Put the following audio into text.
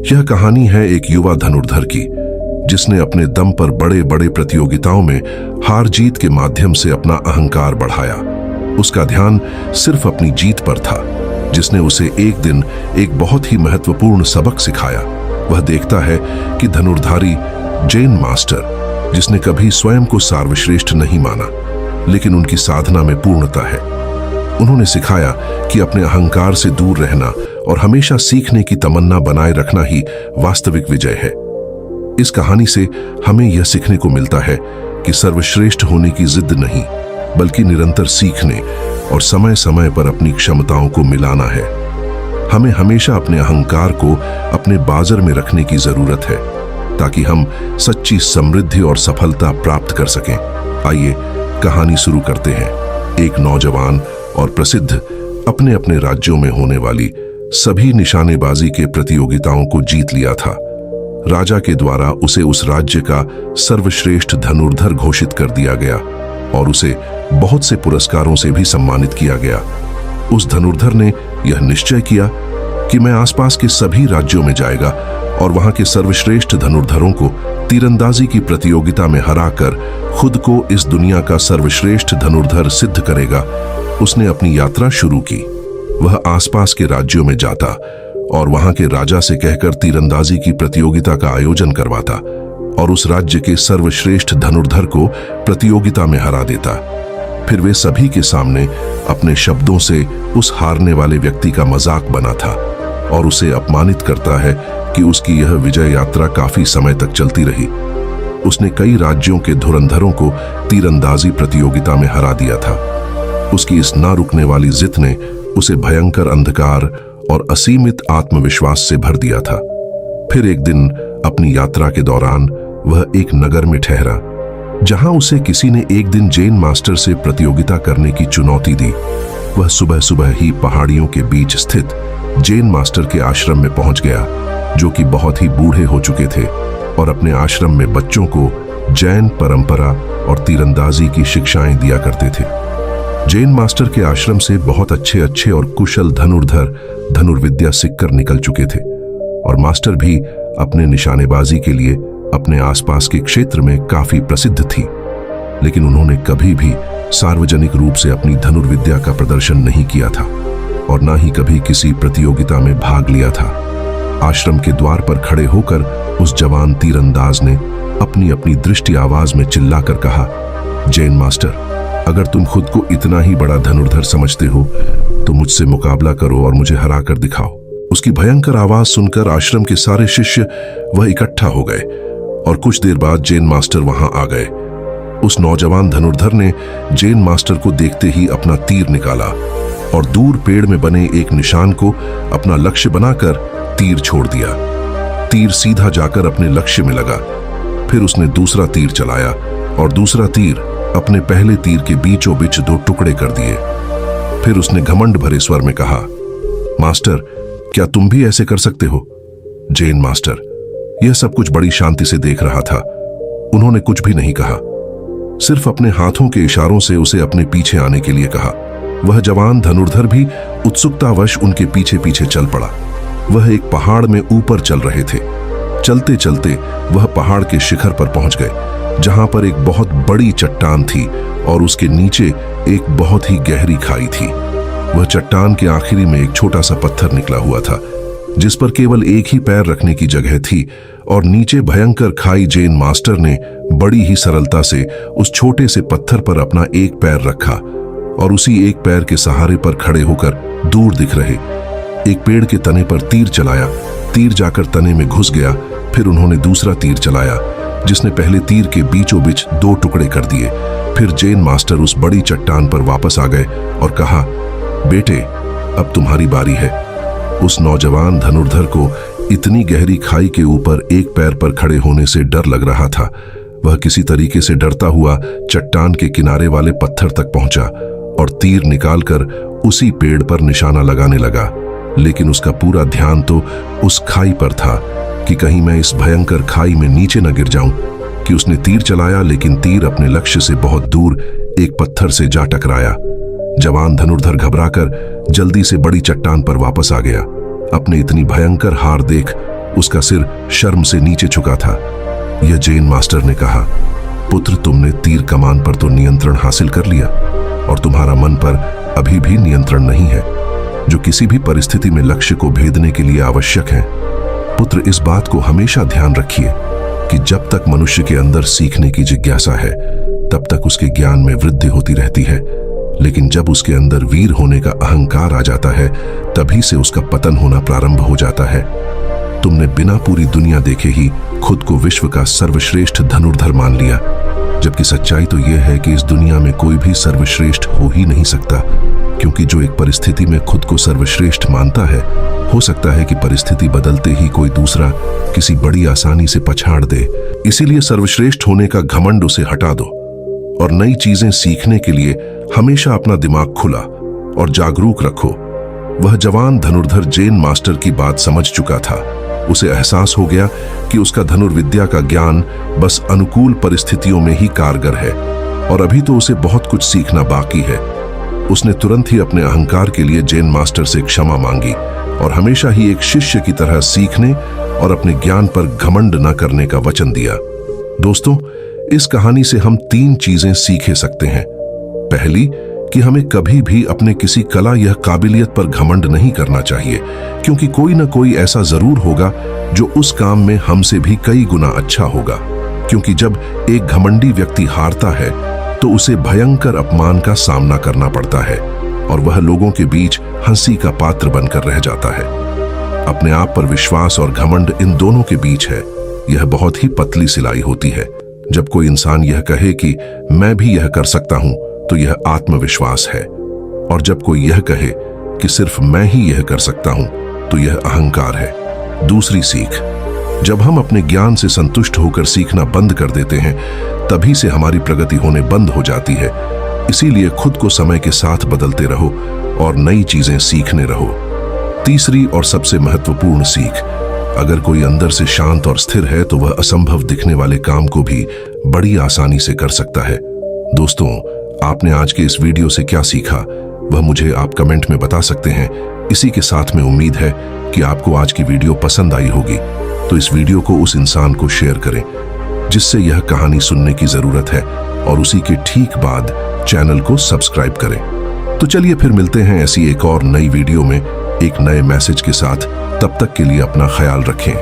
यह कहानी है एक युवा धनुर्धर की, जिसने अपने दम पर बड़े बड़े प्रतियोगिताओं में हार जीत के माध्यम से अपना अहंकार बढ़ाया। उसका ध्यान सिर्फ अपनी जीत पर था, जिसने उसे एक दिन एक बहुत ही महत्वपूर्ण सबक सिखाया। वह देखता है कि धनुर्धारी जैन मास्टर, जिसने कभी स्वयं को सर्वश्रेष्ठ नहीं माना, लेकिन उनकी साधना में पूर्णता है। उन्होंने सिखाया कि अपने अहंकार से दूर रहना और हमेशा सीखने की तमन्ना बनाए रखना ही वास्तविक विजय है। इस कहानी से हमें यह सीखने को मिलता है कि सर्वश्रेष्ठ होने की जिद नहीं, बल्कि निरंतर सीखने और समय समय पर अपनी क्षमताओं को मिलाना है। हमें हमेशा अपने अहंकार को अपने बाजार में रखने की जरूरत है, ताकि हम सच्ची समृद्धि और सफलता प्राप्त कर सकें। आइए कहानी शुरू करते हैं। एक नौजवान और प्रसिद्ध अपने अपने राज्यों में होने वाली सभी निशानेबाजी के प्रतियोगिताओं को जीत लिया था। राजा के द्वारा उसे उस राज्य का सर्वश्रेष्ठ धनुर्धर घोषित कर दिया गया और उसे बहुत से पुरस्कारों से भी सम्मानित किया गया। उस धनुर्धर ने यह निश्चय किया कि मैं आसपास के सभी राज्यों में जाएगा और वहां के सर्वश्रेष्ठ धनुर्धरों को तीरंदाजी की प्रतियोगिता में हराकर खुद को इस दुनिया का सर्वश्रेष्ठ धनुर्धर सिद्ध करेगा। उसने अपनी यात्रा शुरू की। वह आसपास के राज्यों में जाता और वहां के राजा से कहकर तीरंदाजी की प्रतियोगिता का आयोजन करवाता और उस राज्य के सर्वश्रेष्ठ धनुर्धर को प्रतियोगिता में हरा देता। फिर वे सभी के सामने अपने शब्दों से उस हारने वाले व्यक्ति का मजाक बनाता और उसे अपमानित करता है कि उसकी यह विजय यात्रा काफी समय तक चलती रही। उसने कई राज्यों के धुरंधरों को तीरंदाजी प्रतियोगिता में हरा दिया था। उसकी इस ना रुकने वाली जिद ने उसे भयंकर अंधकार और असीमित आत्मविश्वास से भर दिया था। फिर एक दिन अपनी यात्रा के दौरान वह एक नगर में ठहरा, जहां उसे किसी ने एक दिन जैन मास्टर से प्रतियोगिता करने की चुनौती दी। वह सुबह सुबह ही पहाड़ियों के बीच स्थित जैन मास्टर के आश्रम में पहुंच गया, जो कि बहुत ही बूढ़े हो चुके थे और अपने आश्रम में बच्चों को जैन परंपरा और तीरंदाजी की शिक्षाएं दिया करते थे। जैन मास्टर के आश्रम से बहुत अच्छे और कुशल धनुर्धर धनुर्विद्या सीखकर निकल चुके थे और मास्टर भी अपने निशानेबाजी के लिए अपने आसपास के क्षेत्र में काफी प्रसिद्ध थी। लेकिन उन्होंने कभी भी सार्वजनिक रूप से अपनी धनुर्विद्या का प्रदर्शन नहीं किया था और ना ही कभी किसी प्रतियोगिता में भाग लिया था। आश्रम के द्वार पर खड़े होकर उस जवान तीरंदाज ने अपनी अपनी दृष्टि आवाज में चिल्लाकर कहा, जैन मास्टर, अगर तुम खुद को इतना ही बड़ा धनुर्धर समझते हो तो मुझसे मुकाबला करो और मुझे हरा कर दिखाओ। उसकी भयंकर आवाज सुनकर आश्रम के सारे शिष्य वह इकट्ठा हो गए और कुछ देर बाद जैन मास्टर वहां आ गए। उस नौजवान धनुर्धर ने जैन मास्टर को देखते ही अपना तीर निकाला और दूर पेड़ में बने एक निशान को अपना लक्ष्य बनाकर तीर छोड़ दिया। तीर सीधा जाकर अपने लक्ष्य में लगा। फिर उसने दूसरा तीर चलाया और दूसरा तीर अपने पहले तीर के बीचों बीच दो टुकड़े कर दिए। फिर उसने घमंड भरे स्वर में कहा, मास्टर, क्या तुम भी ऐसे कर सकते हो? जैन मास्टर यह सब कुछ बड़ी शांति से देख रहा था। उन्होंने कुछ भी नहीं कहा, सिर्फ अपने हाथों के इशारों से उसे अपने पीछे आने के लिए कहा। वह जवान धनुर्धर भी उत्सुकतावश उनके पीछे पीछे चल पड़ा। वह एक पहाड़ में ऊपर चल रहे थे। चलते चलते वह पहाड़ के शिखर पर पहुंच गए, जहां पर एक बहुत बड़ी चट्टान थी और उसके नीचे एक बहुत ही गहरी खाई थी। वह चट्टान के आखिरी में एक छोटा सा पत्थर निकला हुआ था, जिस पर केवल एक ही पैर रखने की जगह थी और नीचे भयंकर खाई। जैन मास्टर ने बड़ी ही सरलता से उस छोटे से पत्थर पर अपना एक पैर रखा और उसी एक पैर के सहारे पर खड़े होकर दूर दिख रहे एक पेड़ के तने पर तीर चलाया। तीर जाकर तने में घुस गया। फिर उन्होंने दूसरा तीर चलाया, जिसने पहले तीर के बीचों बीच दो टुकड़े कर दिए। फिर जैन मास्टर उस बड़ी चट्टान पर वापस आ गए और कहा, बेटे, अब तुम्हारी बारी है। उस नौजवान धनुर्धर को इतनी गहरी खाई के ऊपर एक पैर पर खड़े होने से डर लग रहा था। वह किसी तरीके से डरता हुआ चट्टान के किनारे वाले पत्थर तक पहुंचा और तीर निकालकर उसी पेड़ पर निशाना लगाने लगा। लेकिन उसका पूरा ध्यान तो उस खाई पर था कि कहीं मैं इस भयंकर खाई में नीचे न गिर जाऊं। कि उसने तीर चलाया, लेकिन तीर अपने लक्ष्य से बहुत दूर एक पत्थर से जा टकराया। जवान धनुर्धर घबराकर जल्दी से बड़ी चट्टान पर वापस आ गया। अपने इतनी भयंकर हार देख उसका सिर शर्म से नीचे झुका था। यह जैन मास्टर ने कहा, पुत्र, तुमने तीर कमान पर तो नियंत्रण हासिल कर लिया और तुम्हारा मन पर अभी भी नियंत्रण नहीं है, जो किसी भी परिस्थिति में लक्ष्य को भेदने के लिए आवश्यक है। पुत्र, इस बात को हमेशा ध्यान रखिए कि जब तक मनुष्य के अंदर सीखने की जिज्ञासा है तब तक उसके ज्ञान में वृद्धि होती रहती है, लेकिन जब उसके अंदर वीर होने का अहंकार आ जाता है तभी से उसका पतन होना प्रारंभ हो जाता है। तुमने बिना पूरी दुनिया देखे ही खुद को विश्व का सर्वश्रेष्ठ धनुर्धर मान लिया, जबकि सच्चाई तो यह है कि इस दुनिया में कोई भी सर्वश्रेष्ठ हो ही नहीं सकता, क्योंकि जो एक परिस्थिति में खुद को सर्वश्रेष्ठ मानता है, हो सकता है कि परिस्थिति बदलते ही कोई दूसरा किसी बड़ी आसानी से पछाड़ दे। इसीलिए सर्वश्रेष्ठ होने का घमंड उसे हटा दो और नई चीजें सीखने के लिए हमेशा अपना दिमाग खुला और जागरूक रखो। वह जवान धनुर्धर जैन मास्टर की बात समझ चुका था। उसे एहसास हो गया कि उसका धनुर्विद्या का ज्ञान बस अनुकूल परिस्थितियों में ही कारगर है और अभी तो उसे बहुत कुछ सीखना बाकी है। उसने तुरंत ही अपने अहंकार के लिए जैन मास्टर से क्षमा मांगी और हमेशा ही एक शिष्य की तरह सीखने और अपने ज्ञान पर घमंड न करने का वचन दिया। दोस्तों, इस कहानी से हम 3 चीजें सीख सकते हैं। पहली, कि हमें कभी भी अपने किसी कला या काबिलियत पर घमंड नहीं करना चाहिए, क्योंकि कोई ना कोई ऐसा जरूर होगा जो उस काम में हमसे भी कई गुना अच्छा होगा। क्योंकि जब एक घमंडी व्यक्ति हारता है तो उसे भयंकर अपमान का सामना करना पड़ता है और वह लोगों के बीच हंसी का पात्र बनकर रह जाता है। अपने आप पर विश्वास और घमंड इन दोनों के बीच है। यह बहुत ही पतली सिलाई होती है। जब कोई इंसान यह कहे कि मैं भी यह कर सकता हूं, तो यह आत्मविश्वास है, और जब कोई यह कहे कि सिर्फ मैं ही यह कर सकता हूं, तो यह अहंकार है। दूसरी सीख, जब हम अपने ज्ञान से संतुष्ट होकर सीखना बंद कर देते हैं, तभी से हमारी प्रगति होने बंद हो जाती है। इसीलिए खुद को समय के साथ बदलते रहो और नई चीजें सीखने रहो। तीसरी और सबसे महत्वपूर्ण सीख, अगर कोई अंदर से शांत और स्थिर है तो वह असंभव दिखने वाले काम को भी बड़ी आसानी से कर सकता है। दोस्तों, आपने आज के इस वीडियो से क्या सीखा, वह मुझे आप कमेंट में बता सकते हैं। इसी के साथ में उम्मीद है कि आपको आज की वीडियो पसंद आई होगी, तो इस वीडियो को उस इंसान को शेयर करें जिससे यह कहानी सुनने की जरूरत है, और उसी के ठीक बाद चैनल को सब्सक्राइब करें। तो चलिए फिर मिलते हैं ऐसी एक और नई वीडियो में एक नए मैसेज के साथ। तब तक के लिए अपना ख्याल रखें।